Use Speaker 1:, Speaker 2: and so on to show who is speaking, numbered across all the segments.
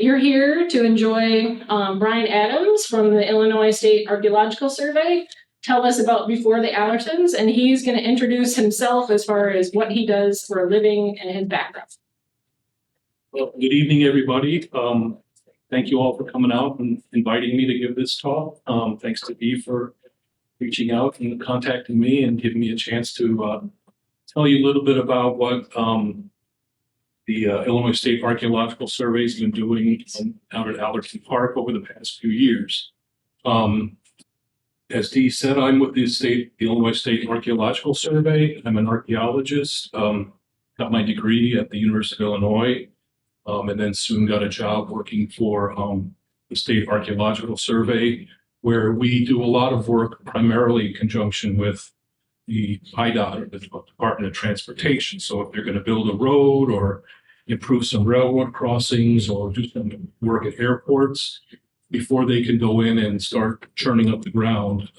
Speaker 1: you're here to enjoy Brian Adams from the Illinois State Archaeological Survey tell us about before the Allertons, and he's going to introduce himself as far as what he does for a living and his background.
Speaker 2: Well, good evening, everybody. Thank you all for coming out and inviting me to give this talk. Thanks to Dee for reaching out and contacting me and giving me a chance to tell you a little bit about what the Illinois State Archaeological Survey has been doing out at Allerton Park over the past few years. As Dee said, I'm with the Illinois State Archaeological Survey. I'm an archaeologist, got my degree at the University of Illinois, and then soon got a job working for the State Archaeological Survey, where we do a lot of work primarily in conjunction with the IDOT, or the Department of Transportation. So if they're going to build a road or improve some railroad crossings or do some work at airports, before they can go in and start churning up the ground,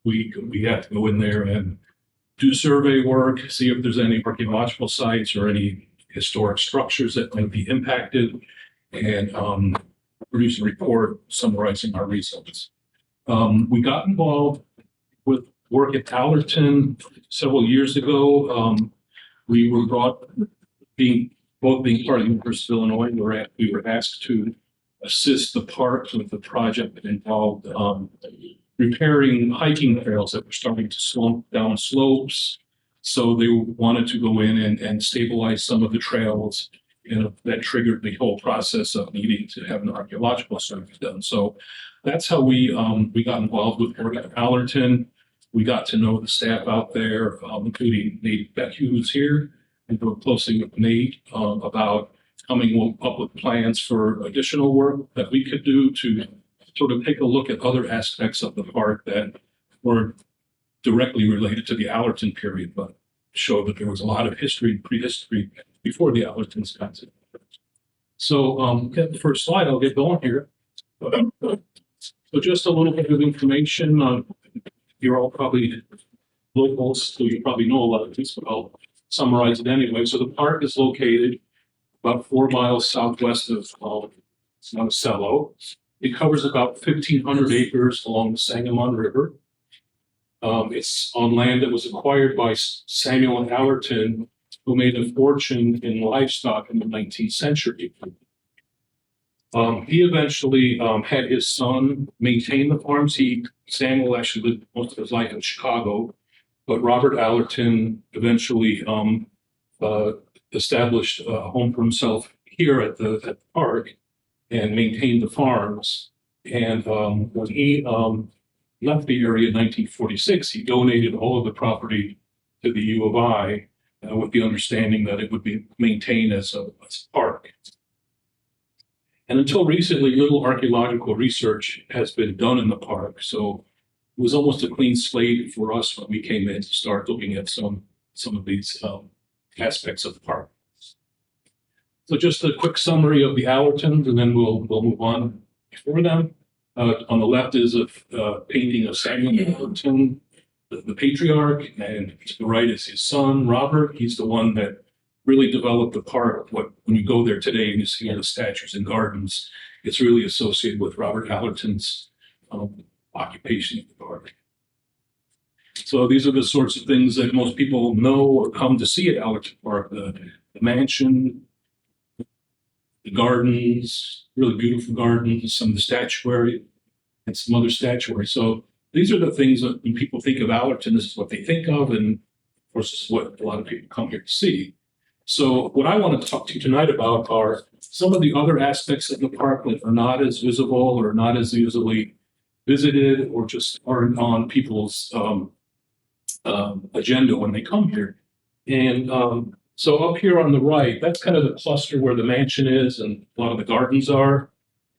Speaker 2: we have to go in there and do survey work, see if there's any archaeological sites or any historic structures that might be impacted, and produce a report summarizing our results. We got involved with work at Allerton several years ago. We were being part of the University of Illinois. We were asked to assist the park with a project that involved repairing hiking trails that were starting to slump down slopes. So they wanted to go in and stabilize some of the trails, and that triggered the whole process of needing to have an archaeological survey done. So that's how we got involved with work at Allerton. We got to know the staff out there, including Nate Beckhue, who's here, and worked closely with Nate about coming up with plans for additional work that we could do to sort of take a look at other aspects of the park that weren't directly related to the Allerton period, but show that there was a lot of history, prehistory, before the Allertons got to it. So get the first slide, I'll get going here. So just a little bit of information. You're all probably locals, so you probably know a lot of this, but I'll summarize it anyway. So the park is located about 4 miles southwest of Monticello. It covers about 1,500 acres along the Sangamon River. It's on land that was acquired by Samuel Allerton, who made a fortune in livestock in the 19th century. He eventually had his son maintain the farms. Samuel actually lived most of his life in Chicago, but Robert Allerton eventually established a home for himself here at the park and maintained the farms. And when he left the area in 1946, he donated all of the property to the U of I with the understanding that it would be maintained as a park. And until recently, little archaeological research has been done in the park. So it was almost a clean slate for us when we came in to start looking at some of these aspects of the park. So just a quick summary of the Allertons, and then we'll move on before them. On the left is a painting of Samuel Allerton, the patriarch, and to the right is his son, Robert. He's the one that really developed the park. When you go there today and you see all the statues and gardens, it's really associated with Robert Allerton's occupation of the park. So these are the sorts of things that most people know or come to see at Allerton Park: the mansion, the gardens, really beautiful gardens, some of the statuary, and some other statuary. So these are the things that when people think of Allerton, this is what they think of, and of course, this is what a lot of people come here to see. So what I want to talk to you tonight about are some of the other aspects of the park that are not as visible or not as easily visited, or just aren't on people's agenda when they come here. And so up here on the right, that's kind of the cluster where the mansion is and a lot of the gardens are.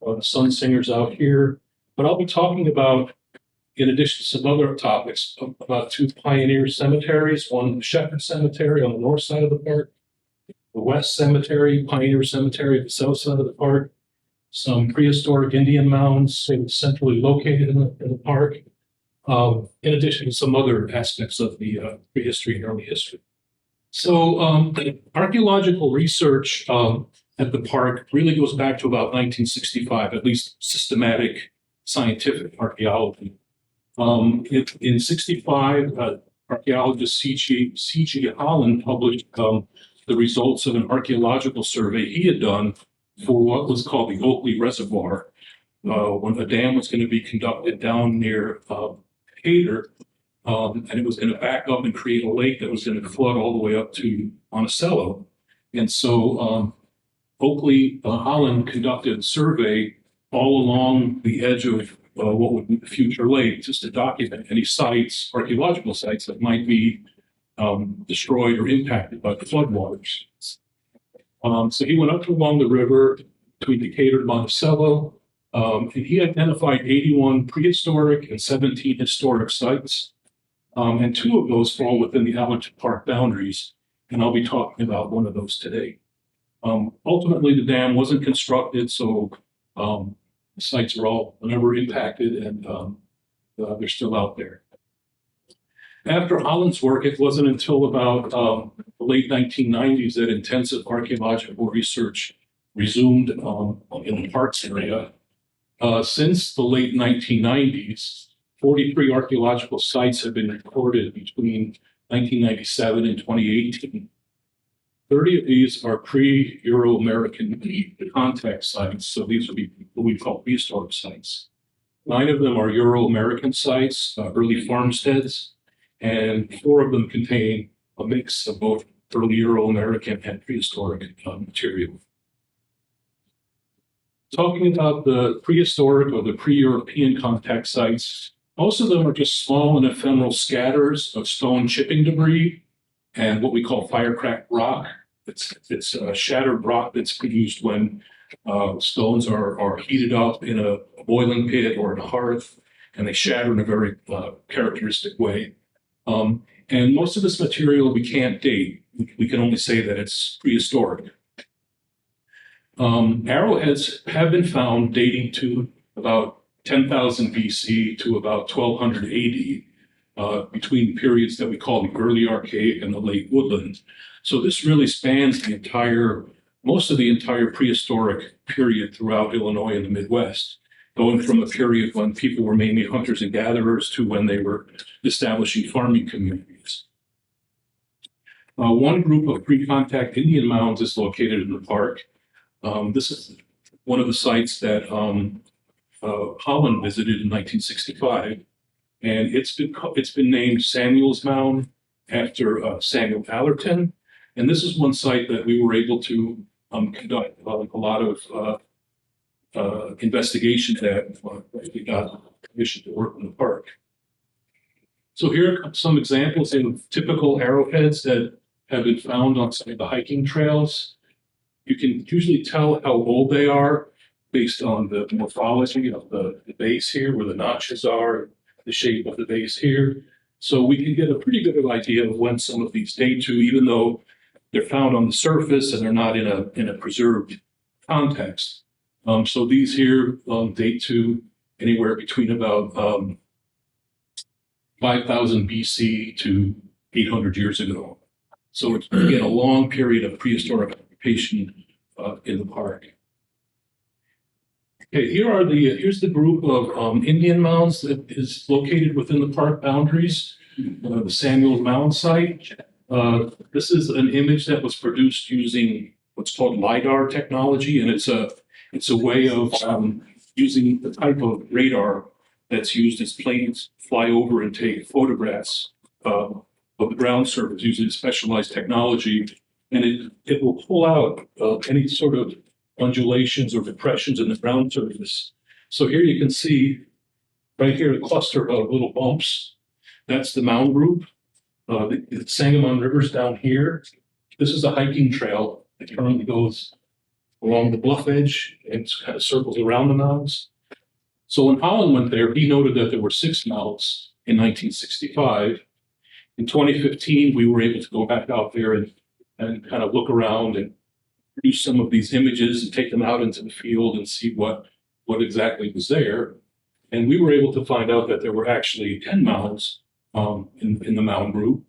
Speaker 2: The Sun Singer's out here. But I'll be talking about, in addition to some other topics, about 2 pioneer cemeteries, one the Shepherd Cemetery on the north side of the park, the West Cemetery, Pioneer Cemetery at the south side of the park, some prehistoric Indian mounds centrally located in the park, in addition to some other aspects of the prehistory and early history. So archaeological research at the park really goes back to about 1965, at least systematic scientific archaeology. In 65, archaeologist C.G. Holland published the results of an archaeological survey he had done for what was called the Oakley Reservoir, when a dam was going to be conducted down near Hayter, and it was going to back up and create a lake that was going to flood all the way up to Monticello. And so Oakley Holland conducted a survey all along the edge of what would be the future lake, just to document any sites, archaeological sites that might be destroyed or impacted by the floodwaters. So he went up along the river between Decatur and Monticello, and he identified 81 prehistoric and 17 historic sites. And 2 of those fall within the Allerton Park boundaries, and I'll be talking about one of those today. Ultimately, the dam wasn't constructed, so the sites are all never impacted, and they're still out there. After Holland's work, it wasn't until about the late 1990s that intensive archaeological research resumed in the parks area. Since the late 1990s, 43 archaeological sites have been recorded between 1997 and 2018. 30 of these are pre-Euro-American contact sites, so these would be what we call prehistoric sites. 9 of them are Euro-American sites, early farmsteads, and 4 of them contain a mix of both early Euro-American and prehistoric material. Talking about the prehistoric or the pre-European contact sites, most of them are just small and ephemeral scatters of stone chipping debris and what we call firecracked rock. It's shattered rock that's produced when stones are heated up in a boiling pit or in a hearth, and they shatter in a very characteristic way. And most of this material we can't date. We can only say that it's prehistoric. Arrowheads have been found dating to about 10,000 BC to about 1200 AD, between periods that we call the early Archaic and the late Woodland. So this really spans most of the entire prehistoric period throughout Illinois and the Midwest, going from a period when people were mainly hunters and gatherers to when they were establishing farming communities. One group of pre-contact Indian mounds is located in the park. This is one of the sites that Holland visited in 1965, and it's been named Samuel's Mound after Samuel Allerton. And this is one site that we were able to conduct a lot of investigations at. We got permission to work in the park. So here are some examples of typical arrowheads that have been found on some of the hiking trails. You can usually tell how old they are based on the morphology of the base here, where the notches are, the shape of the base here. So we can get a pretty good idea of when some of these date to, even though they're found on the surface and they're not in a preserved context. So these here date to anywhere between about 5,000 BC to 800 years ago. So it's, again, a long period of prehistoric occupation in the park. Okay, here's the group of Indian mounds that is located within the park boundaries, the Samuel Mound site. This is an image that was produced using what's called LiDAR technology, and it's a way of using the type of radar that's used as planes fly over and take photographs of the ground surface using specialized technology, and it will pull out any sort of undulations or depressions in the ground surface. So here you can see right here a cluster of little bumps. That's the mound group. The Sangamon River's down here. This is a hiking trail that currently goes along the bluff edge and kind of circles around the mounds. So when Holland went there, he noted that there were 6 mounds in 1965. In 2015, we were able to go back out there and kind of look around and produce some of these images and take them out into the field and see what exactly was there. And we were able to find out that there were actually 10 mounds in the mound group.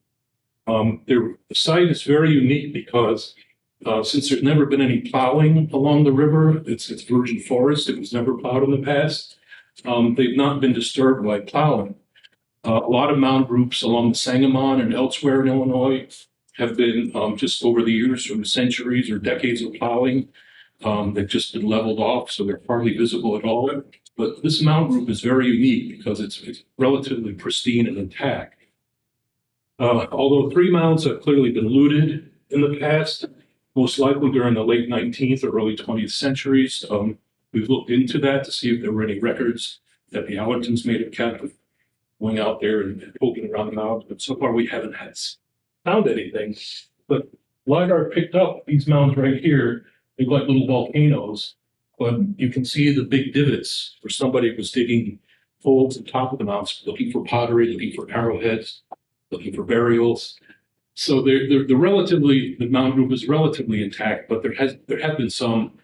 Speaker 2: The site is very unique because Since there's never been any plowing along the river, it's virgin forest. It was never plowed in the past. They've not been disturbed by plowing. A lot of mound groups along the Sangamon and elsewhere in Illinois have been just over the years, from centuries or decades of plowing. They've just been leveled off, so they're hardly visible at all. But this mound group is very unique because it's relatively pristine and intact. Although 3 mounds have clearly been looted in the past, most likely during the late 19th or early 20th centuries. We've looked into that to see if there were any records that the Allertons may have kept of going out there and poking around the mounds, but so far we haven't found anything. But LiDAR picked up these mounds right here. They look like little volcanoes, but you can see the big divots where somebody was digging holes on top of the mounds, looking for pottery, looking for arrowheads, looking for burials. So the mound group is relatively intact, but there have been some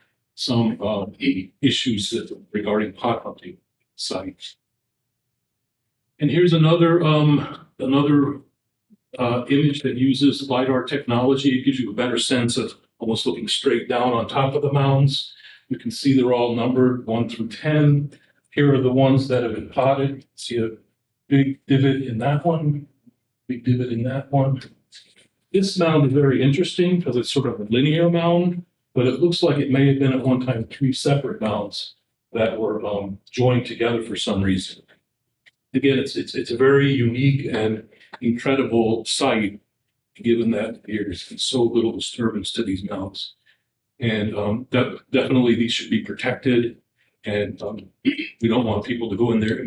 Speaker 2: issues regarding pot hunting sites. And here's another image that uses LiDAR technology. It gives you a better sense of almost looking straight down on top of the mounds. You can see they're all numbered 1 through 10. Here are the ones that have been potted. See a big divot in that one, big divot in that one. This mound is very interesting because it's sort of a linear mound, but it looks like it may have been at one time 3 separate mounds that were joined together for some reason. Again, it's a very unique and incredible site, given that there's so little disturbance to these mounds. And definitely these should be protected, and we don't want people to go in there.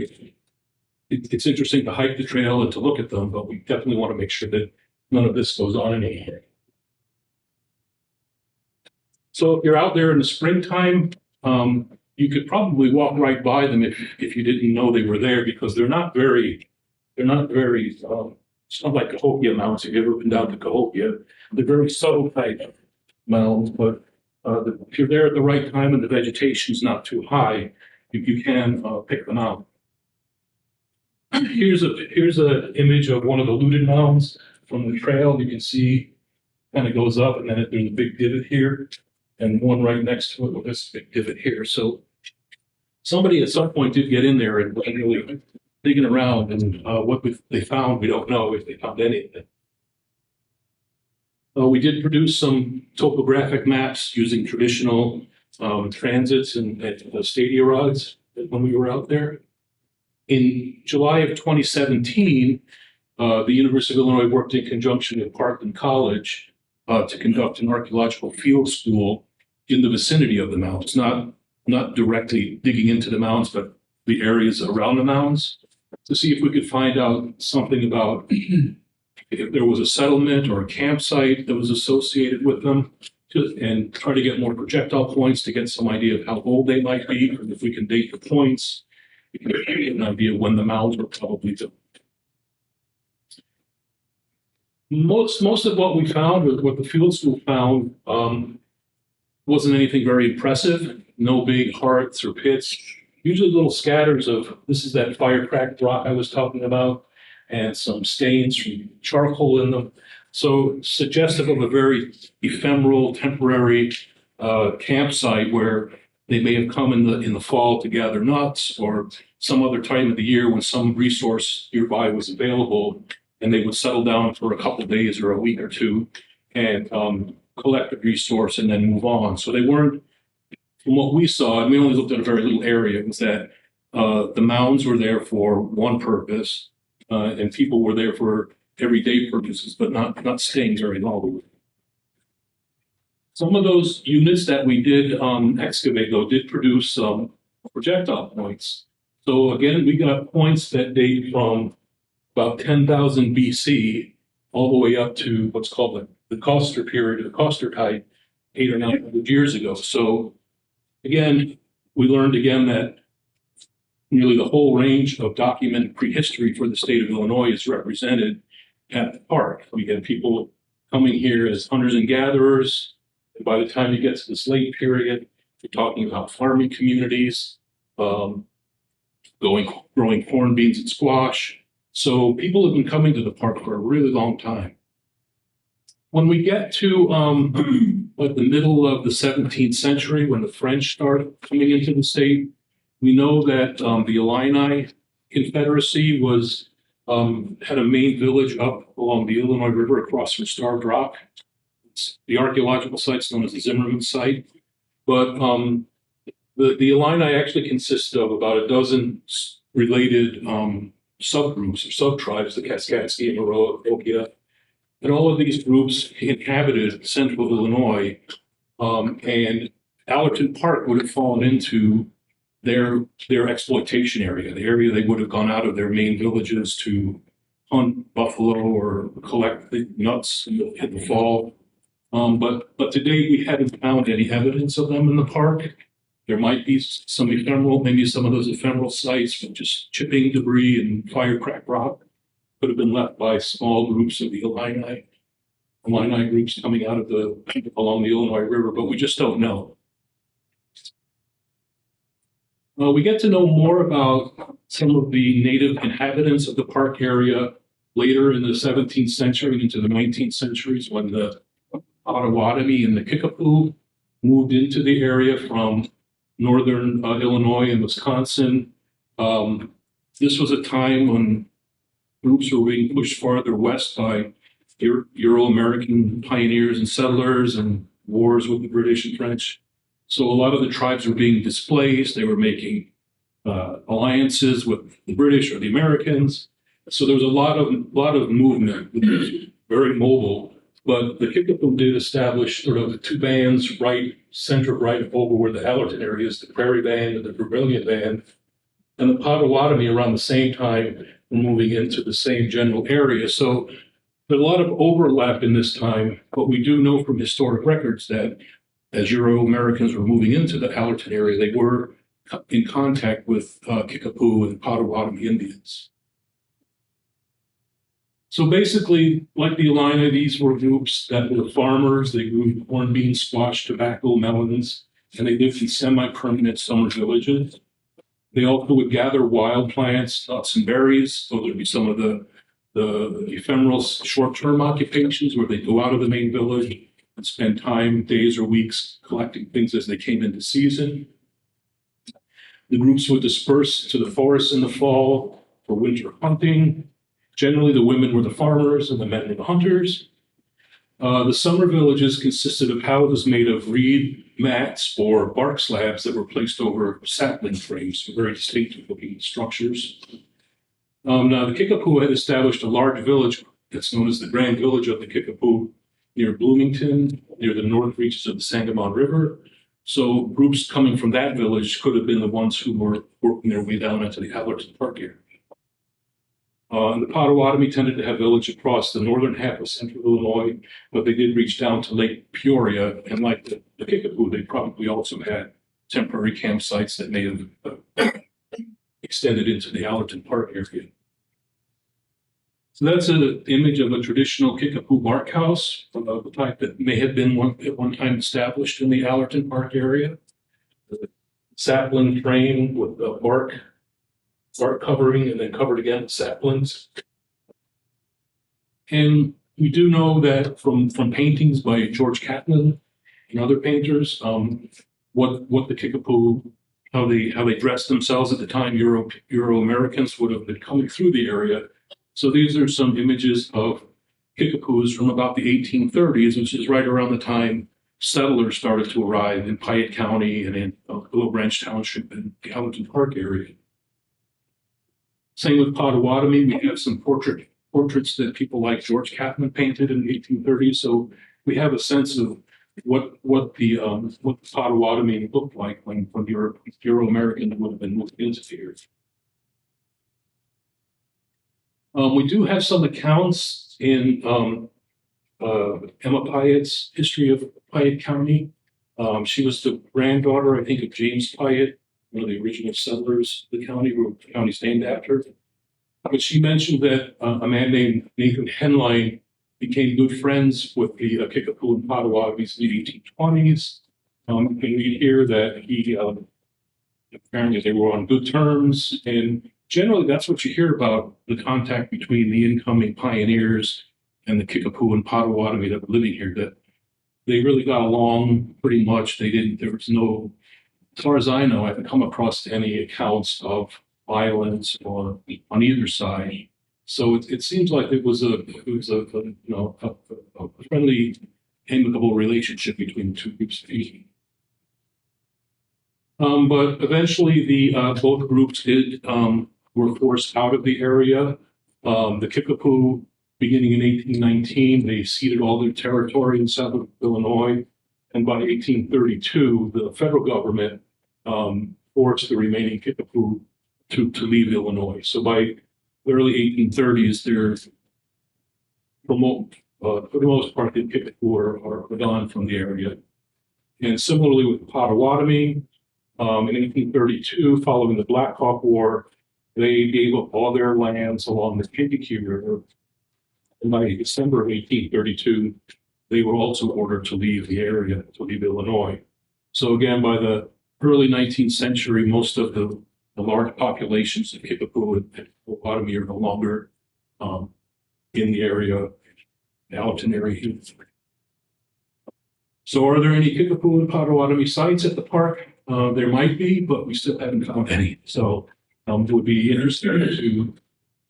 Speaker 2: It's interesting to hike the trail and to look at them, but we definitely want to make sure that none of this goes on anymore. So if you're out there in the springtime, you could probably walk right by them if you didn't know they were there, because they're not very, it's not like Cahokia mounds. If you've ever been down to Cahokia, they're very subtle type mounds, but if you're there at the right time and the vegetation is not too high, you can pick them out. Here's an image of one of the looted mounds from the trail. You can see kind of goes up, and then there's a big divot here, and one right next to it with this big divot here. So somebody at some point did get in there and really digging around, and what they found, we don't know if they found anything. We did produce some topographic maps using traditional transits and stadia rods when we were out there. In July of 2017, the University of Illinois worked in conjunction with Parkland College to conduct an archaeological field school in the vicinity of the mounds, not directly digging into the mounds, but the areas around the mounds, to see if we could find out something about if there was a settlement or a campsite that was associated with them, and try to get more projectile points to get some idea of how old they might be, or if we can date the points, we can get an idea of when the mounds were probably built. Most of what we found, or what the field school found, wasn't anything very impressive. No big hearths or pits. Usually little scatters of, this is that fire-cracked rock I was talking about, and some stains from charcoal in them. So suggestive of a very ephemeral, temporary campsite where they may have come in the fall to gather nuts, or some other time of the year when some resource nearby was available, and they would settle down for a couple of days or a week or two and collect the resource and then move on. So they weren't, from what we saw, and we only looked at a very little area, was that the mounds were there for one purpose, and people were there for everyday purposes, but not staying very long. Some of those units that we did excavate, though, did produce some projectile points. So again, we got points that date from about 10,000 BC all the way up to what's called the Coster period, the Coster tide, 800 or 900 years ago. So again, we learned again that nearly the whole range of documented prehistory for the state of Illinois is represented at the park. We get people coming here as hunters and gatherers. And by the time you get to this late period, you're talking about farming communities, growing corn, beans, and squash. So people have been coming to the park for a really long time. When we get to But the middle of the 17th century, when the French started coming into the state, we know that the Illini Confederacy had a main village up along the Illinois River across from Starved Rock. The archaeological site's known as the Zimmerman site. But the Illini actually consist of about a dozen related subgroups or subtribes, the Kaskaskia, Maroa, Okia. And all of these groups inhabited central Illinois, and Allerton Park would have fallen into their exploitation area, the area they would have gone out of their main villages to hunt buffalo or collect the nuts in the fall. But to date, we haven't found any evidence of them in the park. There might be some ephemeral, maybe some of those ephemeral sites from just chipping debris and fire-cracked rock could have been left by small groups of the Illini groups coming out of along the Illinois River, but we just don't know. We get to know more about some of the native inhabitants of the park area later in the 17th century and into the 19th centuries when the Potawatomi and the Kickapoo moved into the area from northern Illinois and Wisconsin. This was a time when groups were being pushed farther west by Euro-American pioneers and settlers and wars with the British and French. So a lot of the tribes were being displaced. They were making alliances with the British or the Americans. So there was a lot of movement. It was very mobile. But the Kickapoo did establish sort of two bands center right over where the Allerton area is, the Prairie Band and the Vermilion Band. And the Potawatomi around the same time were moving into the same general area. So there's a lot of overlap in this time, but we do know from historic records that as Euro-Americans were moving into the Allerton area, they were in contact with Kickapoo and Potawatomi Indians. So basically, like the Illini, these were groups that were farmers. They grew corn, beans, squash, tobacco, melons, and they lived in semi-permanent summer villages. They also would gather wild plants, nuts, and berries. So there'd be some of the ephemeral short-term occupations where they'd go out of the main village and spend time, days or weeks, collecting things as they came into season. The groups would disperse to the forests in the fall for winter hunting. Generally, the women were the farmers and the men were the hunters. The summer villages consisted of houses made of reed mats or bark slabs that were placed over sapling frames, so very distinctive-looking structures. Now, the Kickapoo had established a large village that's known as the Grand Village of the Kickapoo near Bloomington, near the north reaches of the Sangamon River. So groups coming from that village could have been the ones who were working their way down into the Allerton Park area. And the Potawatomi tended to have villages across the northern half of central Illinois, but they did reach down to Lake Peoria. And like the Kickapoo, they probably also had temporary campsites that may have extended into the Allerton Park area. So that's an image of a traditional Kickapoo bark house of the type that may have been at one time established in the Allerton Park area. The sapling frame with the bark covering and then covered again with saplings. And we do know that from paintings by George Catlin and other painters, what the Kickapoo, how they dressed themselves at the time. Euro-Americans would have been coming through the area. So these are some images of Kickapoos from about the 1830s, which is right around the time settlers started to arrive in Piatt County and in Willow Branch Township and the Allerton Park area. Same with Potawatomi. We have some portraits that people like George Catlin painted in the 1830s. So we have a sense of what the Potawatomi looked like when Euro-Americans would have been moved into here. We do have some accounts in Emma Piatt's History of Piatt County. She was the granddaughter, I think, of James Piatt, one of the original settlers of the county, where the county's named after. But she mentioned that a man named Nathan Henline became good friends with the Kickapoo and Potawatomis in the 1820s. And we hear that apparently they were on good terms. And generally, that's what you hear about the contact between the incoming pioneers and the Kickapoo and Potawatomi that were living here, that they really got along pretty much. There was no, as far as I know, I haven't come across any accounts of violence or on either side. So it seems like it was a friendly, amicable relationship between the two groups of people. But eventually both groups were forced out of the area. The Kickapoo, beginning in 1819, they ceded all their territory in southern Illinois. And by 1832, the federal government forced the remaining Kickapoo to leave Illinois. So by the early 1830s, for the most part, the Kickapoo are gone from the area. And similarly with the Potawatomi, in 1832, following the Black Hawk War, they gave up all their lands along the Kankakee River. And by December of 1832, they were also ordered to leave the area, to leave Illinois. So again, by the early 19th century, most of the large populations of Kickapoo and Potawatomi are no longer in the area, the Allerton area. So are there any Kickapoo and Potawatomi sites at the park? There might be, but we still haven't found any. So it would be interesting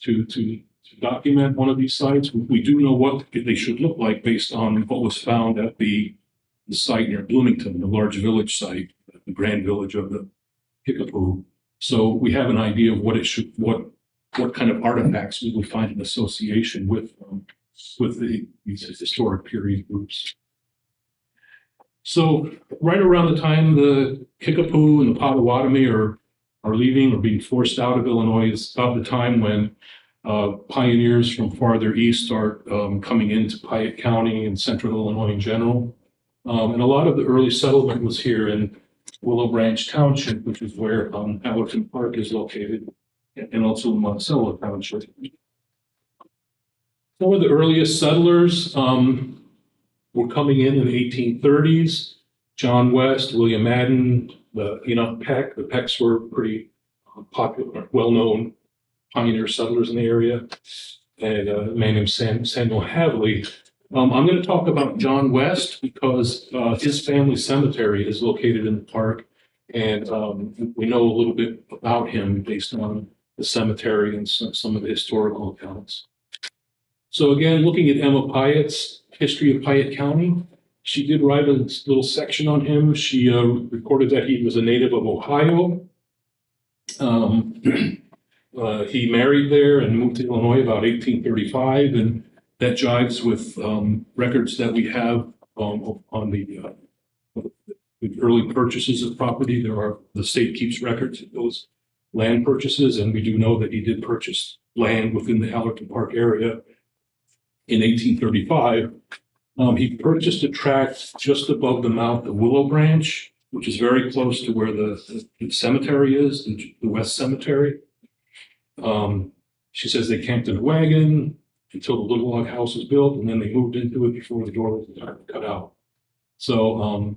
Speaker 2: to document one of these sites. We do know what they should look like based on what was found at the site near Bloomington, the large village site, the grand village of the Kickapoo. So we have an idea of what kind of artifacts we would find in association with these historic period groups. So right around the time the Kickapoo and the Potawatomi are leaving or being forced out of Illinois is about the time when pioneers from farther east start coming into Piatt County and central Illinois in general. And a lot of the early settlement was here in Willow Branch Township, which is where Allerton Park is located, and also Monticello Township. Some of the earliest settlers were coming in the 1830s. John West, William Madden, Peck. The Pecks were pretty popular, well-known pioneer settlers in the area, and a man named Samuel Havley. I'm going to talk about John West because his family cemetery is located in the park, and we know a little bit about him based on the cemetery and some of the historical accounts. So again, looking at Emma Piatt's History of Piatt County, she did write a little section on him. She recorded that he was a native of Ohio. He married there and moved to Illinois about 1835, and that jives with records that we have on the early purchases of property. The state keeps records of those land purchases, and we do know that he did purchase land within the Allerton Park area in 1835. He purchased a tract just above the mouth of Willow Branch, which is very close to where the cemetery is, the West Cemetery. She says they camped in a wagon until the little log house was built, and then they moved into it before the door was cut out. So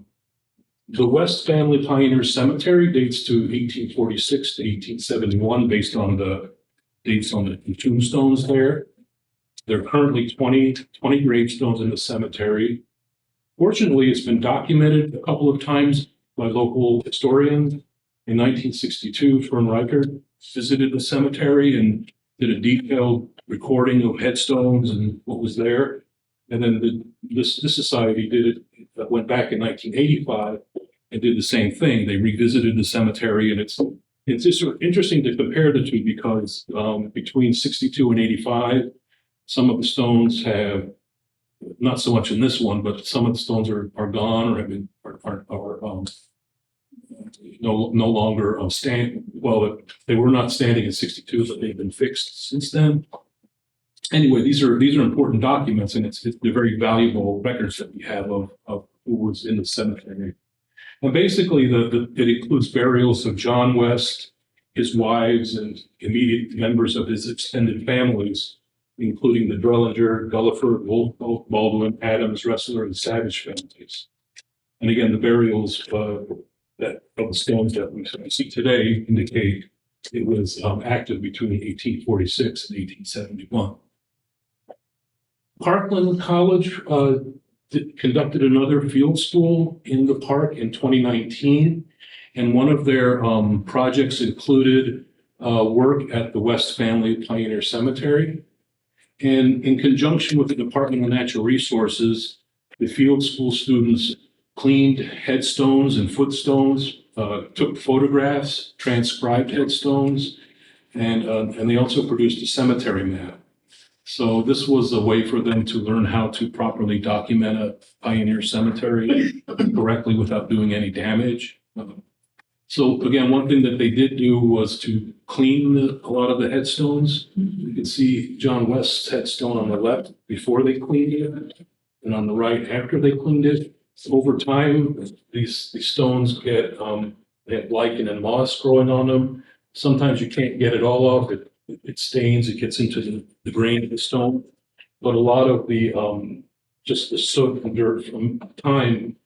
Speaker 2: the West Family Pioneer Cemetery dates to 1846 to 1871 based on the dates on the tombstones there. There are currently 20 gravestones in the cemetery. Fortunately, it's been documented a couple of times by local historians. In 1962, Fern Reichert visited the cemetery and did a detailed recording of headstones and what was there. And then this society went back in 1985 and did the same thing. They revisited the cemetery, and it's just sort of interesting to compare the two because between 62 and 85, some of the stones have, not so much in this one, but some of the stones are gone or have been no longer standing. Well, they were not standing in 62, but they've been fixed since then. Anyway, these are important documents, and they're very valuable records that we have of who was in the cemetery. And basically, it includes burials of John West, his wives, and immediate members of his extended families, including the Drellinger, Gulliford, Wolf, Baldwin, Adams, Ressler, and Savage families. And again, the burials of the stones that we see today indicate it was active between 1846 and 1871. Parkland College conducted another field school in the park in 2019. And one of their projects included work at the West Family Pioneer Cemetery. And in conjunction with the Department of Natural Resources, the field school students cleaned headstones and footstones, took photographs, transcribed headstones, and they also produced a cemetery map. So this was a way for them to learn how to properly document a pioneer cemetery correctly without doing any damage. So again, one thing that they did do was to clean a lot of the headstones. You can see John West's headstone on the left before they cleaned it, and on the right after they cleaned it. Over time, these stones get they have lichen and moss growing on them. Sometimes you can't get it all off. It stains. It gets into the grain of the stone. But a lot of the just the soot and dirt from time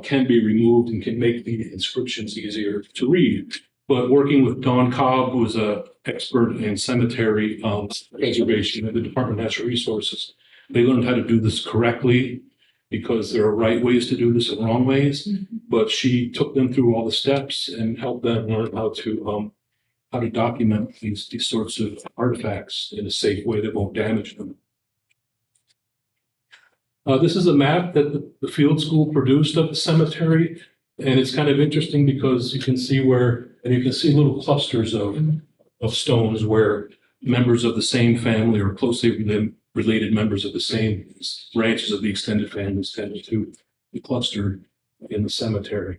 Speaker 2: can be removed and can make the inscriptions easier to read. But working with Don Cobb, who is an expert in cemetery preservation at the Department of Natural Resources, they learned how to do this correctly, because there are right ways to do this and wrong ways. But she took them through all the steps and helped them learn how to document these sorts of artifacts in a safe way that won't damage them. This is a map that the field school produced of the cemetery, and it's kind of interesting because you can see little clusters of stones where members of the same family or closely related members of the same branches of the extended families tend to be clustered in the cemetery.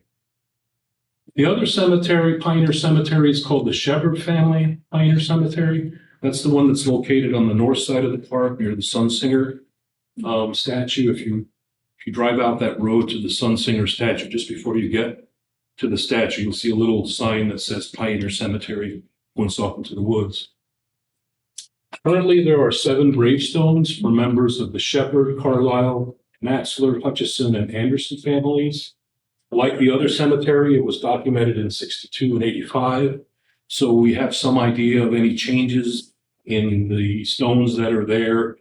Speaker 2: The other cemetery, Pioneer Cemetery, is called the Shepherd Family Pioneer Cemetery. That's the one that's located on the north side of the park near the Sunsinger statue. If you drive out that road to the Sunsinger statue, just before you get to the statue, you'll see a little sign that says Pioneer Cemetery once off into the woods. Currently, there are 7 gravestones for members of the Shepherd, Carlisle, Matzler, Hutchison, and Anderson families. Like the other cemetery, it was documented in 62 and 85. So we have some idea of any changes in the stones that are there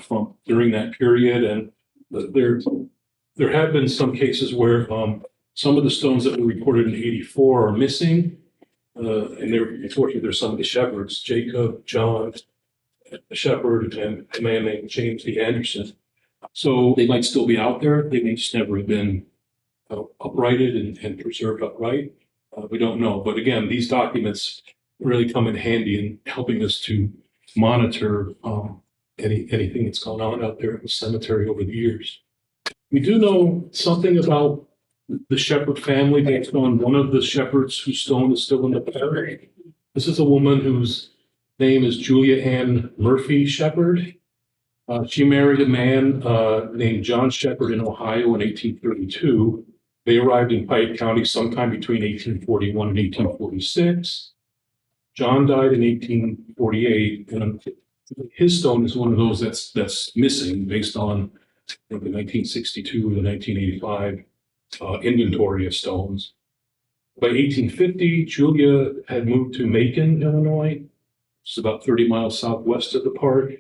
Speaker 2: from during that period. And there have been some cases where some of the stones that were recorded in 84 are missing. And unfortunately, there's some of the shepherds, Jacob, John, a shepherd, and a man named James D. Anderson. So they might still be out there. They may just never have been uprighted and preserved upright. We don't know. But again, these documents really come in handy in helping us to monitor anything that's gone on out there at the cemetery over the years. We do know something about the Shepherd family based on one of the shepherds whose stone is still in the parish. This is a woman whose name is Julia Ann Murphy Shepherd. She married a man named John Shepherd in Ohio in 1832. They arrived in Piatt County sometime between 1841 and 1846. John died in 1848, and his stone is one of those that's missing based on the 1962 or the 1985 inventory of stones. By 1850, Julia had moved to Macon, Illinois. It's about 30 miles southwest of the park.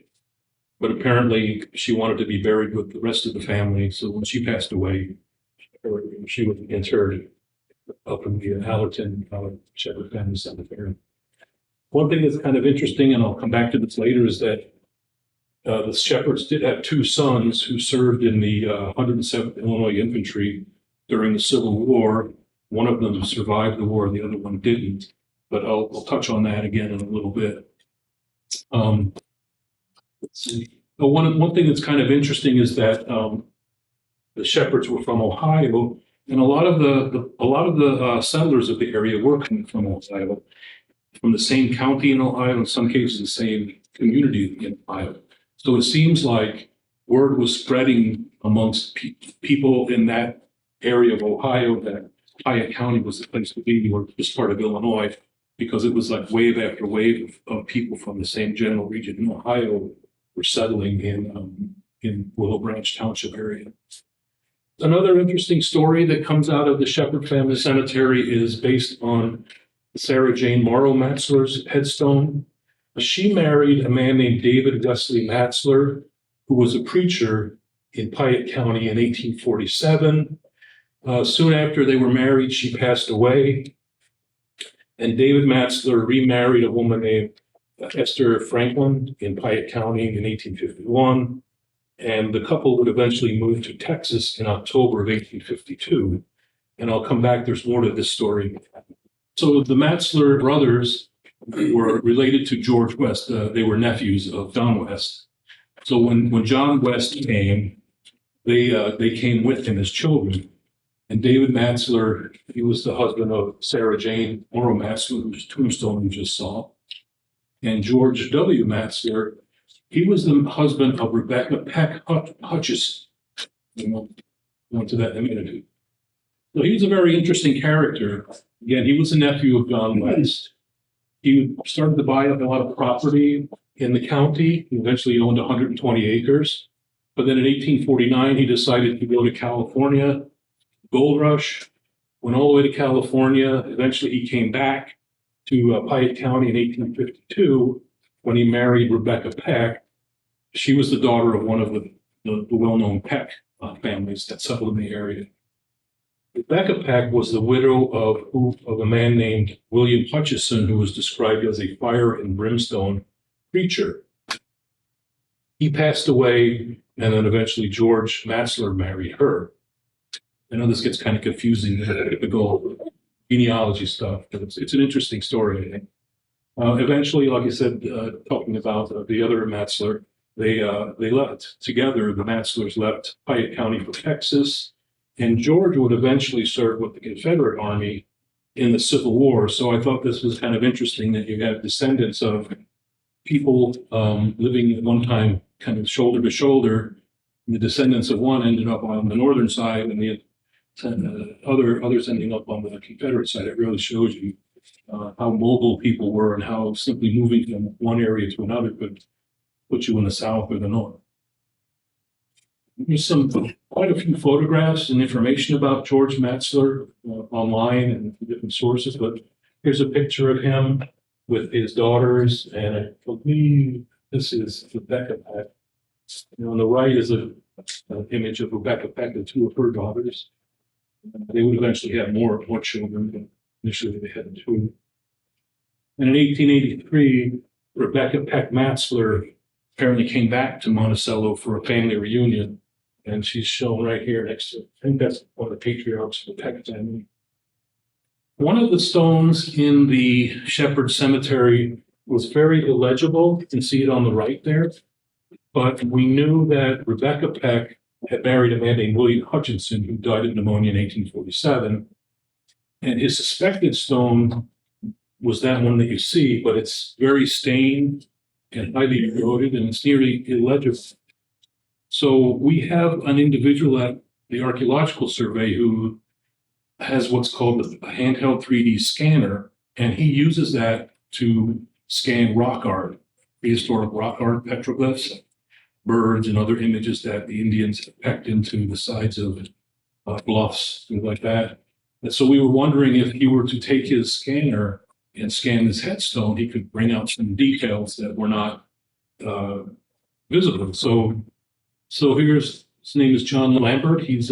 Speaker 2: But apparently she wanted to be buried with the rest of the family. So when she passed away, she was interred up in the Allerton Shepherd Family Cemetery. One thing that's kind of interesting, and I'll come back to this later, is that the Shepherds did have 2 sons who served in the 107th Illinois Infantry during the Civil War. One of them survived the war, the other one didn't. But I'll touch on that again in a little bit. Let's see. But one thing that's kind of interesting is that the Shepherds were from Ohio, and a lot of the settlers of the area were coming from Ohio, from the same county in Ohio, in some cases the same community in Ohio. So it seems like word was spreading amongst people in that area of Ohio that Piatt County was the place to be, or this part of Illinois, because it was like wave after wave of people from the same general region in Ohio were settling in Willow Branch Township area. Another interesting story that comes out of the Shepherd Family Cemetery is based on Sarah Jane Morrow Matzler's headstone. She married a man named David Wesley Matzler, who was a preacher in Piatt County in 1847. Soon after they were married, she passed away. And David Matzler remarried a woman named Esther Franklin in Piatt County in 1851. And the couple would eventually move to Texas in October of 1852. And I'll come back, there's more to this story. So the Matzler brothers were related to George West. They were nephews of John West. So when John West came, they came with him as children. And David Matzler, he was the husband of Sarah Jane Morrow Matzler, whose tombstone we just saw. And George W. Matzler, he was the husband of Rebecca Peck Hutchison. We'll go into that in a minute. So he was a very interesting character. Again, he was a nephew of John West. He started to buy up a lot of property in the county. He eventually owned 120 acres. But then in 1849, he decided to go to California. Gold rush, went all the way to California. Eventually, he came back to Piatt County in 1852 when he married Rebecca Peck. She was the daughter of one of the well-known Peck families that settled in the area. Rebecca Peck was the widow of a man named William Hutchison, who was described as a fire and brimstone preacher. He passed away, and then eventually George Matzler married her. I know this gets kind of confusing, the typical genealogy stuff, but it's an interesting story, I think. Eventually, like I said, talking about the other Matzler, they left together. The Matzlers left Piatt County for Texas, and George would eventually serve with the Confederate Army in the Civil War. So I thought this was kind of interesting that you have descendants of people living at one time kind of shoulder to shoulder. The descendants of one ended up on the northern side, and the others ending up on the Confederate side. It really shows you how mobile people were and how simply moving from one area to another could put you in the south or the north. There's quite a few photographs and information about George Matzler online and different sources, but here's a picture of him with his daughters, and I believe this is Rebecca Peck. On the right is an image of Rebecca Peck and two of her daughters. They would eventually have more children, but initially they had two. And in 1883, Rebecca Peck Matzler apparently came back to Monticello for a family reunion, and she's shown right here next to, I think that's one of the patriarchs of the Peck family. One of the stones in the Shepherd Cemetery was very illegible. You can see it on the right there. But we knew that Rebecca Peck had married a man named William Hutchinson, who died of pneumonia in 1847. And his suspected stone was that one that you see, but it's very stained and highly eroded, and it's nearly illegible. So we have an individual at the Archaeological Survey who has what's called a handheld 3D scanner, and he uses that to scan rock art, prehistoric rock art, petroglyphs, birds, and other images that the Indians pecked into the sides of bluffs, things like that. And so we were wondering if he were to take his scanner and scan this headstone, he could bring out some details that were not visible. So here's, his name is John Lambert. He's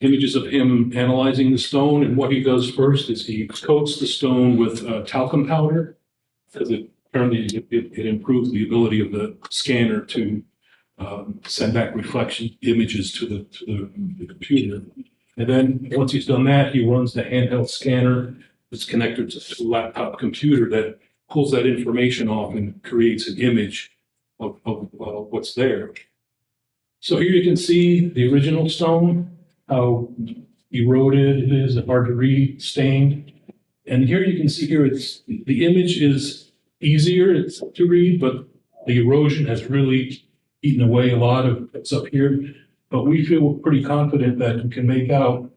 Speaker 2: images of him analyzing the stone, and what he does first is he coats the stone with talcum powder, because apparently it improves the ability of the scanner to send back reflection images to the computer. And then once he's done that, he runs the handheld scanner that's connected to a laptop computer that pulls that information off and creates an image of what's there. So here you can see the original stone, how eroded it is and hard to read, stained. And here you can see here, the image is easier to read, but the erosion has really eaten away a lot of what's up here. But we feel pretty confident that we can make out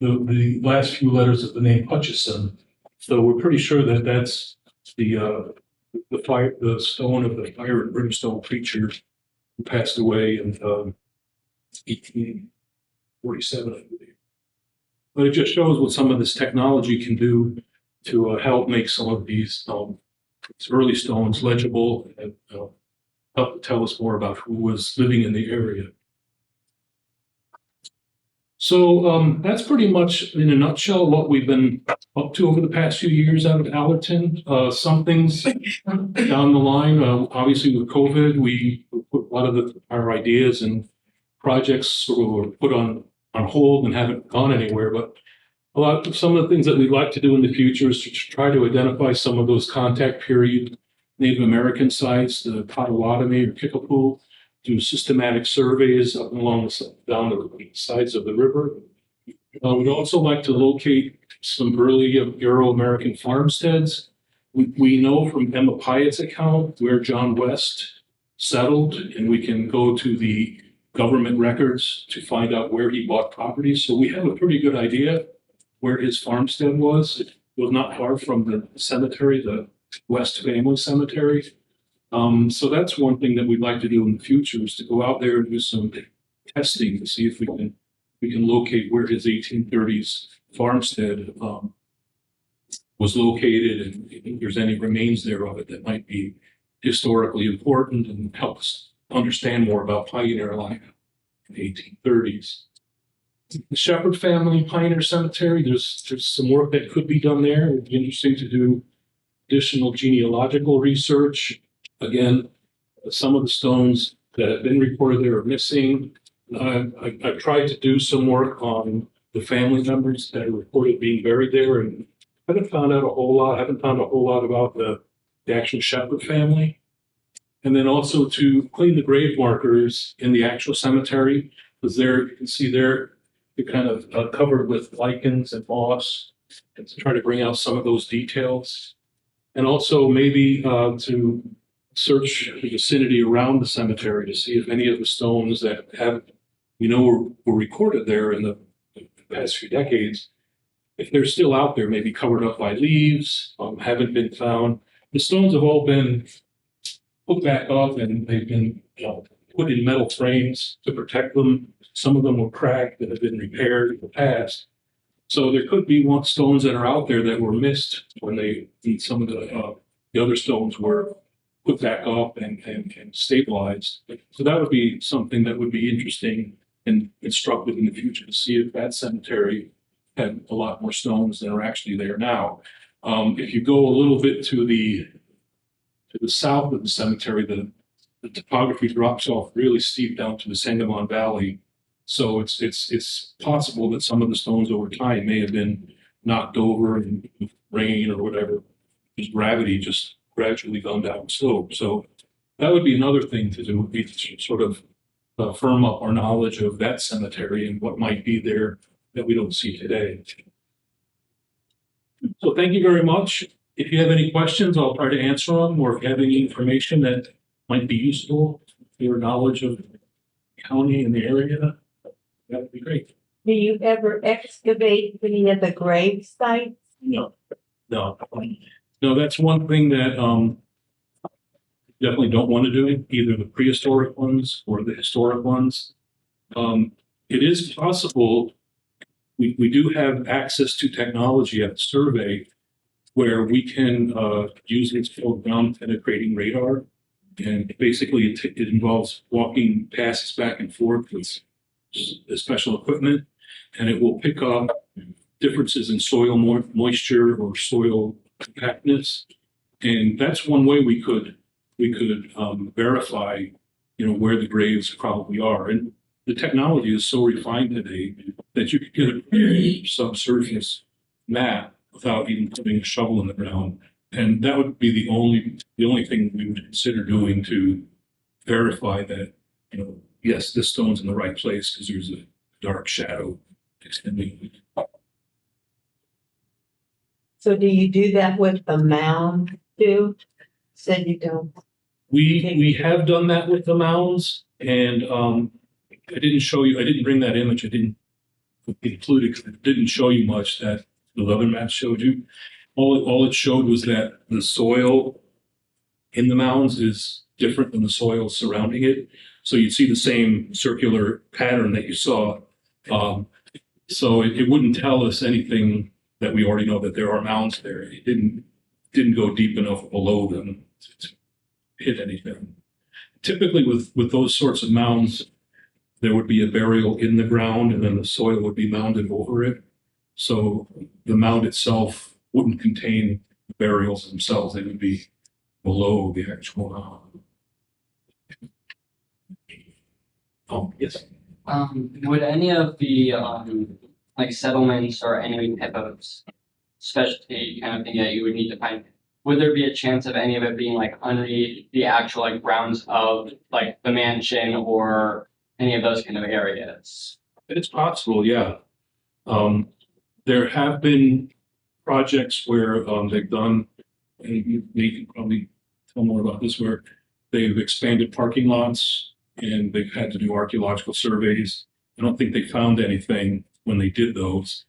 Speaker 2: the last few letters of the name Hutchison. So we're pretty sure that that's the stone of the fire and brimstone preacher who passed away in 1847, I believe. But it just shows what some of this technology can do to help make some of these early stones legible and help tell us more about who was living in the area. So that's pretty much in a nutshell what we've been up to over the past few years out of Allerton. Some things down the line, obviously with COVID, we put a lot of our ideas and projects sort of were put on hold and haven't gone anywhere. But some of the things that we'd like to do in the future is to try to identify some of those contact period Native American sites, the Potawatomi or Kickapoo, do systematic surveys up and down the sides of the river. We'd also like to locate some early Euro-American farmsteads. We know from Emma Piatt's account where John West settled, and we can go to the government records to find out where he bought properties. So we have a pretty good idea where his farmstead was. It was not far from the cemetery, the West Family Cemetery. So that's one thing that we'd like to do in the future is to go out there and do some testing to see if we can locate where his 1830s farmstead was located, and if there's any remains there of it that might be historically important and help us understand more about pioneer life in the 1830s. The Shepherd family Pioneer Cemetery, there's some work that could be done there. It would be interesting to do additional genealogical research. Again, some of the stones that have been reported there are missing. I've tried to do some work on the family members that are reported being buried there, and haven't found out a whole lot. I haven't found a whole lot about the actual Shepherd family. And then also to clean the grave markers in the actual cemetery, because there you can see they're kind of covered with lichens and moss, and to try to bring out some of those details. And also maybe to search the vicinity around the cemetery to see if any of the stones that were recorded there in the past few decades, if they're still out there, maybe covered up by leaves, haven't been found. The stones have all been put back up, and they've been put in metal frames to protect them. Some of them were cracked and have been repaired in the past. So there could be stones that are out there that were missed when some of the other stones were put back up and stabilized. So that would be something that would be interesting and instructive in the future to see if that cemetery had a lot more stones than are actually there now. If you go a little bit to the south of the cemetery, the topography drops off really steep down to the Sangamon Valley. So it's possible that some of the stones over time may have been knocked over in rain or whatever, just gravity just gradually gone down the slope. So that would be another thing to do, would be to sort of firm up our knowledge of that cemetery and what might be there that we don't see today. So thank you very much. If you have any questions, I'll try to answer them, or if you have any information that might be useful for your knowledge of the county and the area, that would be great.
Speaker 3: Do you ever excavate any of the grave sites?
Speaker 2: No. No, that's one thing that definitely don't want to do, either the prehistoric ones or the historic ones. It is possible, we do have access to technology at the survey where we can use what's called ground penetrating radar. And basically it involves walking passes back and forth with special equipment, and it will pick up differences in soil moisture or soil compactness. And that's one way we could verify, where the graves probably are. And the technology is so refined today that you could get a very subsurface map without even putting a shovel in the ground. And that would be the only thing we would consider doing to verify that, yes, this stone's in the right place because there's a dark shadow extending.
Speaker 3: So do you do that with the mound too? Said you don't.
Speaker 2: We have done that with the mounds, and I didn't bring that image. I didn't include it because it didn't show you much that the other map showed you. All it showed was that the soil in the mounds is different than the soil surrounding it. So you'd see the same circular pattern that you saw. So it wouldn't tell us anything that we already know that there are mounds there. It didn't go deep enough below them to hit anything. typically with those sorts of mounds, there would be a burial in the ground and then the soil would be mounded over it. So the mound itself wouldn't contain the burials themselves. They would be below the actual mound. Oh, yes.
Speaker 4: Would any of the like settlements or any type of specialty kind of thing that you would need to find, would there be a chance of any of it being like underneath the actual like grounds of like the mansion or any of those kind of areas?
Speaker 2: It's possible, yeah. There have been projects where they've done, and you can probably tell more about this, where they've expanded parking lots and they've had to do archaeological surveys. I don't think they found anything when they did those,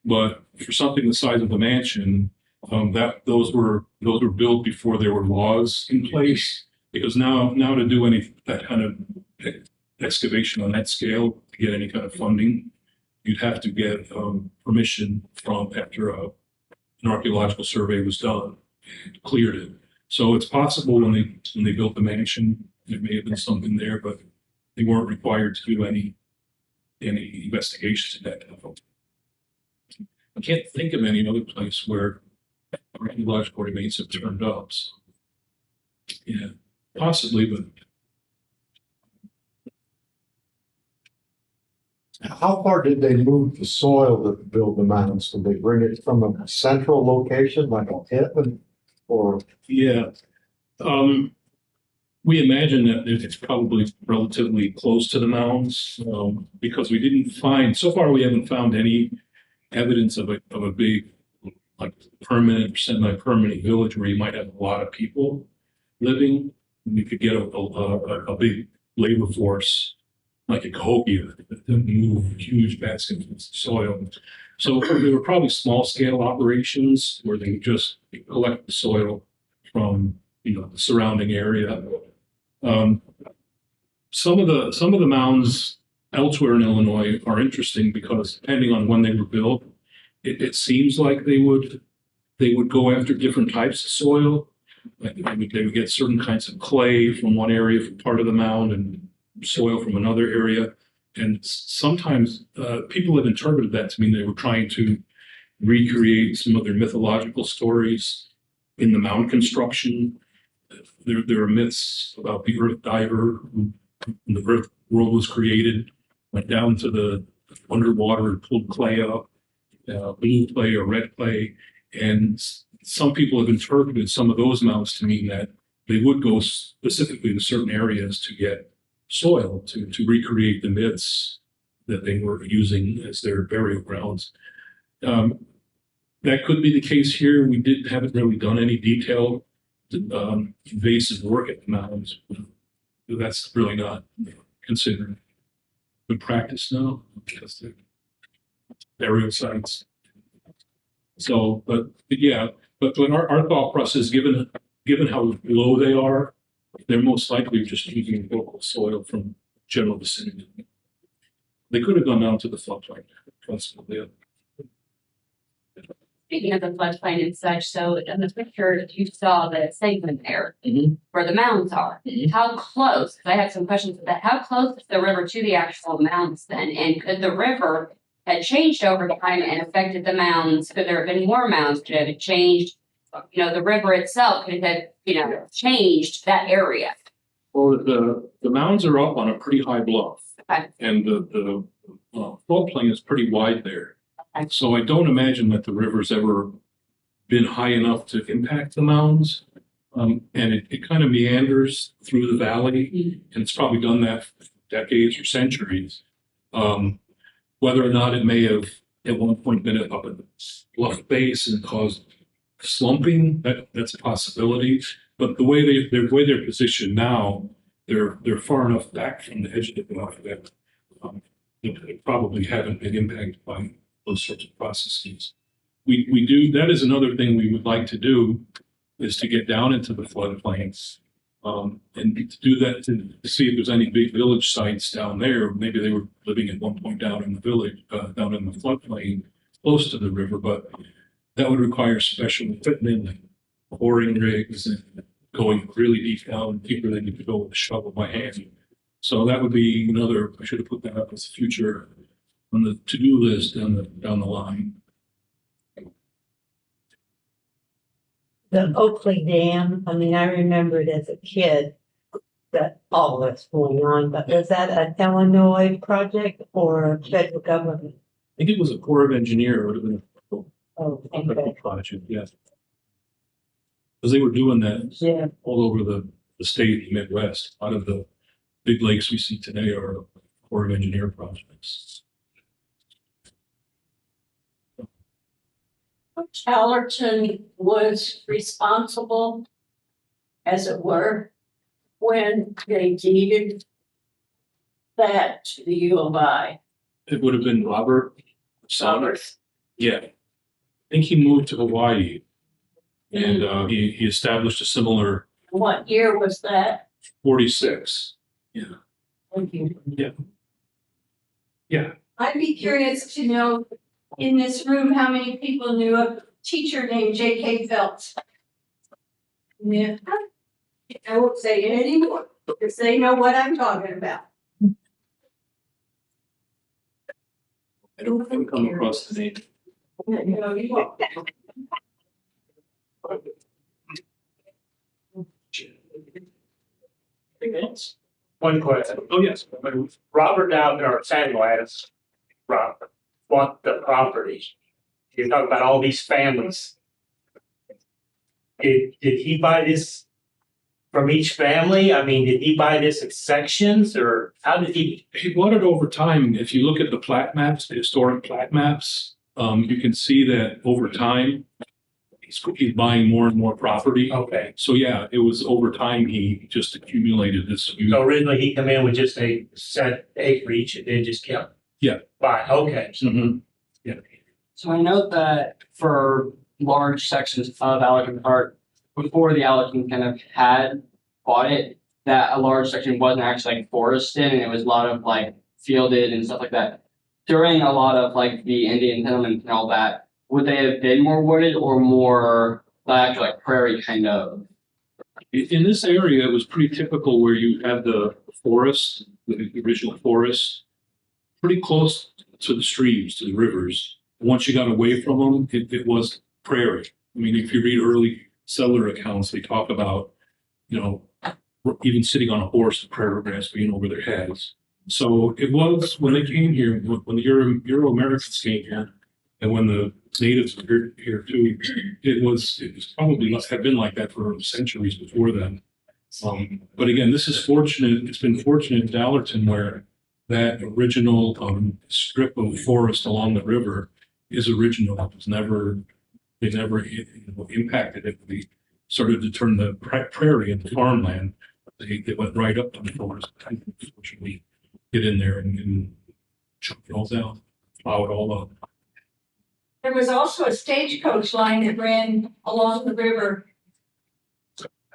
Speaker 2: but for something the size of the mansion, those were built before there were laws in place. Because now to do that kind of excavation on that scale, to get any kind of funding, you'd have to get permission from after an archaeological survey was done and cleared it. So it's possible when they built the mansion, there may have been something there, but they weren't required to do any investigations in that level. I can't think of any other place where archaeological remains have turned up. So, yeah, possibly, but
Speaker 5: how far did they move the soil to build the mounds? Did they bring it from a central location like a pit, or?
Speaker 2: yeah. We imagine that it's probably relatively close to the mounds, because we didn't find, so far we haven't found any evidence of a big, like permanent or semi-permanent village where you might have a lot of people living. You could get a big labor force like a Cahokia to move huge baskets of soil. So they were probably small scale operations where they just collect the soil from the surrounding area. Some of the mounds elsewhere in Illinois are interesting because depending on when they were built, it seems like they would go after different types of soil. Like they would get certain kinds of clay from one area for part of the mound and soil from another area. And sometimes people have interpreted that to mean they were trying to recreate some of their mythological stories in the mound construction. There are myths about the earth diver, when the earth world was created, went down to the underwater and pulled clay up, blue clay or red clay. And some people have interpreted some of those mounds to mean that they would go specifically to certain areas to get soil to recreate the myths that they were using as their burial grounds. That could be the case here. We haven't really done any detailed invasive work at the mounds. That's really not considered good practice now because they're burial sites. So, but our thought process, given how low they are, they're most likely just using local soil from general vicinity. They could have gone down to the floodplain, possibly.
Speaker 6: Speaking of the floodplain and such, so in the picture you saw the segment there where the mounds are. How close? 'Cause I have some questions about that. How close is the river to the actual mounds then? And could the river have changed over time and affected the mounds? Could there have been more mounds? Could it have changed? The river itself could have changed that area.
Speaker 2: Well, the mounds are up on a pretty high bluff,
Speaker 6: Okay.
Speaker 2: and the floodplain is pretty wide there.
Speaker 6: Okay.
Speaker 2: So I don't imagine that the river's ever been high enough to impact the mounds. And it kind of meanders through the valley, and it's probably done that for decades or centuries. Whether or not it may have at one point been up at the bluff base and caused slumping, that's a possibility. But the way they're positioned now, they're far enough back from the edge of the bluff that they probably haven't been impacted by those sorts of processes. We do, that is another thing we would like to do, is to get down into the floodplains, and to do that to see if there's any big village sites down there. Maybe they were living at one point down in the village, down in the floodplain, close to the river, but that would require special equipment, like boring rigs and going really deep down, deeper than you could go with a shovel by hand. So that would be another, I should have put that up as a future on the to-do list down the line.
Speaker 3: The Oakley Dam, I mean, I remembered as a kid that all that's going on, but was that an Illinois project or federal government?
Speaker 2: I think it was a Corps of Engineer, it would have been
Speaker 3: Oh,
Speaker 2: a federal
Speaker 3: okay,
Speaker 2: project, yeah. Because they were doing that
Speaker 3: yeah.
Speaker 2: all over the state, the Midwest. A lot of the big lakes we see today are Corps of Engineer projects.
Speaker 7: Allerton was responsible, as it were, when they deeded that to the U of I.
Speaker 2: It would have been Robert Saunders. Yeah. I think he moved to Hawaii and he established a similar
Speaker 7: What year was that?
Speaker 2: 46.
Speaker 7: Thank you.
Speaker 2: Yeah.
Speaker 8: I'd be curious to know in this room, how many people knew a teacher named J.K. Phelps? Yeah. I won't say it anymore, because they know what I'm talking about.
Speaker 2: I don't think come across the name.
Speaker 8: No, you won't.
Speaker 2: Anything else?
Speaker 9: One question.
Speaker 2: Oh, yes.
Speaker 9: Robert or Samuel Adams, Robert, bought the property. You're talking about all these families. Did he buy this from each family? I mean, did he buy this in sections or how did he?
Speaker 2: He bought it over time. If you look at the plat maps, the historic plat maps, you can see that over time, he's buying more and more property.
Speaker 9: Okay.
Speaker 2: So yeah, it was over time he just accumulated this.
Speaker 9: So originally he come in with just a set acreage and then just kept.
Speaker 2: Yeah.
Speaker 9: Buy, okay.
Speaker 2: Mhm.
Speaker 4: So I know that for large sections of Allerton Park, before the Allerton kind of had bought it, that a large section wasn't actually like forested and it was a lot of like fielded and stuff like that. During a lot of like the Indian settlements and all that, would they have been more wooded or more like prairie kind of?
Speaker 2: In this area, it was pretty typical where you have the forest, the original forest, pretty close to the streams, to the rivers. Once you got away from them, it was prairie. I mean, if you read early settler accounts, they talk about, even sitting on a horse, the prairie grass being over their heads. So it was when they came here, when the Euro-Americans came here, and when the natives were here too, it was probably must have been like that for centuries before then. But again, this is fortunate. It's been fortunate in Allerton where that original strip of forest along the river is original. It was never, they never impacted it. They started to turn the prairie into farmland. They went right up to the forest. Unfortunately, get in there and chop it all down, plow it all up.
Speaker 8: There was also a stagecoach line that ran along the river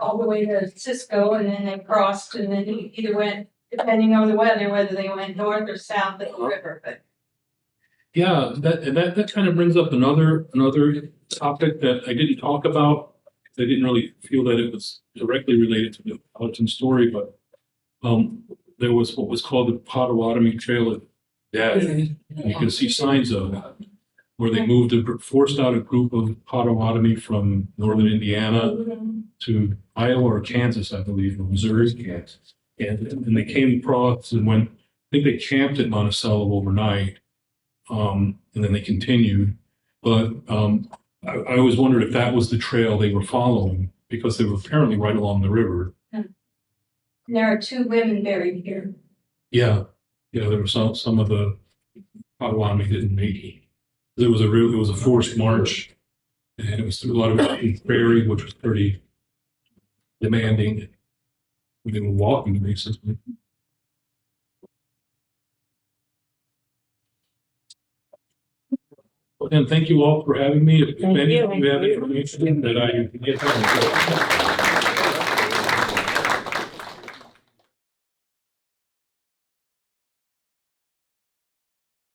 Speaker 8: all the way to Cisco, and then they crossed, and then either went, depending on the weather, whether they went north or south of the river, but.
Speaker 2: Yeah, that kind of brings up another topic that I didn't talk about. I didn't really feel that it was directly related to the Allerton story, but there was what was called the Potawatomi Trail of Death. You can see signs of that, where they forced out a group of Potawatomi from northern Indiana to Iowa or Kansas, I believe, or Missouri. And they came across and went, I think they camped at Monticello overnight. And then they continued. But I always wondered if that was the trail they were following, because they were apparently right along the river.
Speaker 8: There are 2 women buried here.
Speaker 2: Yeah, there were some of the Potawatomi didn't make it. It was a forced march, and it was through a lot of prairie, which was pretty demanding. They were walking basically. And thank you all for having me. If any of you have information that I can get.